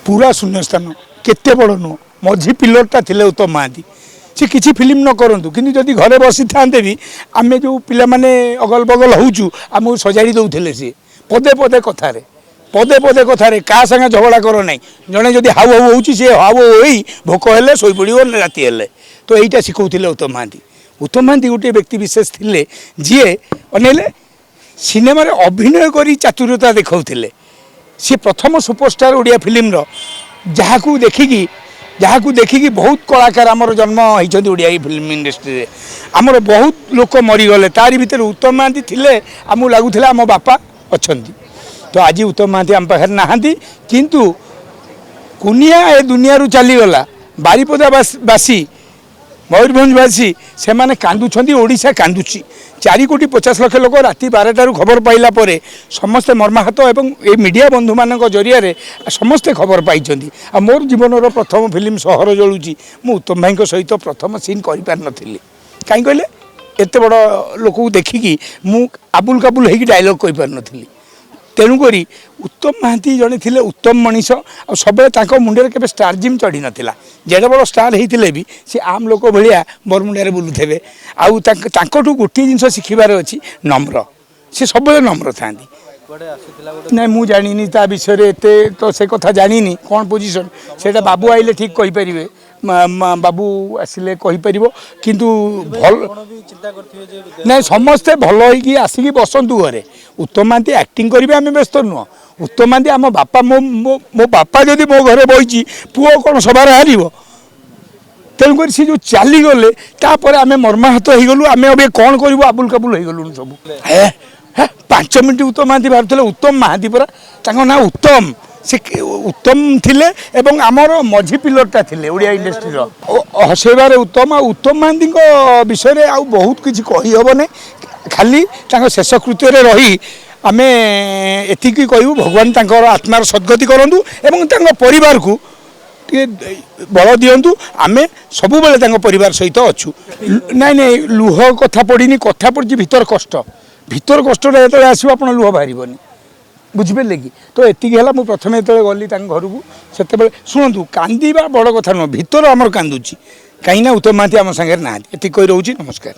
पूरा शून्यस्थान केते बड़ नुह मझी पिलरटा थिले उत्तम महांती से किसी फिल्म न करूँ कि जदि घरे बसी था भी आम जो पाने अगल बगल होचु आमको सजाड़ी दौले सी पदे पदे कथार क्या संगे झगड़ा कर ना जड़े जदि हाउ हाउ हो हाउ हो भोक हेले शोपड़ राति हेले तो यहीटा शिखौले उत्तम महांती गोटे व्यक्ति विशेष थे जी अनेले सिनेमा अभिनय कर चातुर्यता देखते सी प्रथम सुपरस्टार ओडिया फिल्म जहाँ देखिकी बहुत कलाकार आमर जन्म होती ओडिया फिल्म इंडस्ट्री रे आमर बहुत लोक मरीगले तारी भितर उत्तम महांती थे आमको लगुला आम बापा अच्छा तो आज उत्तम महांती आम पाखे नहांती किंतु कुनिया ए दुनिया रू चलीगला बारीपदावासी मयूरभंजवासी से मैंने कांदुंट ओडिशा कांदुची 4,50,00,000 लोक राति 12टारू खबर पाइला परे समस्ते मर्माहत एवं ये मीडिया बंधु मान जरिया समस्ते खबर पाई मोर जीवन प्रथम फिल्म सहर जलुची मु उत्तम भाई सहित प्रथम सीन कर कहीं कहले एत बड़ लोक देखिकी मु आबुल काबुल हो डायलॉग कही पार नी तेणुक उत्तम महांती जड़े थे उत्तम मनीष आ सब मुंडे के स्टार जिम चढ़ी नाला जेड़े बड़ स्टार होते भी सी आम लोक भाया बरमुंडा बुलूथे आठू गोटे जिन शिखबार अच्छी नम्र सी सब नम्र था ना मु जानी ता विषय एत तो से कथा जानी कौन पोजिशन से बाबू आइले ठीक कहींपर बाबू आसिले कहींपर किंतु भल ना समस्ते भल हो आसिक बसतु घरे उत्तम महांती एक्टिंग करेंगे आम व्यस्त नुह उत्तम महांती आम बापा मो बापा जदि मो घरे बही पुओ कौन सबार हार तेणुक सी जो चलीगले तापर आम मर्माहत हो गलु आम अब कौन करूँ आबुल काबुल हो गलु सब 5 मिनट उत्तम महांती बाहर उत्तम महांती परा ना उत्तम से उत्तम थिले एवं आमर मझी पिलरटा थिले ओडिया इंडस्ट्री हसैबार उत्तम उत्तम महांती विषय आउ बहुत किसी कहीहबनी खाली शेषकृत्य रही आम एति कहूँ भगवान तांकर आत्मार सद्गति करूँ एवं परिवार को बल दिंतु आम सब परिवार सहित अच्छु ना लुह कथा पड़नी कथा पड़ी भीतर कष्ट जो आसो आप लुह बाहर बुझिपारे कि तो एतिक है मुझे प्रथम जो गली घर को से शुणु कांदा बड़ कथा नुह भीतर आमर कांदुची कहीं उत्तम महांती आम सागर ना एति कही रोचे नमस्कार।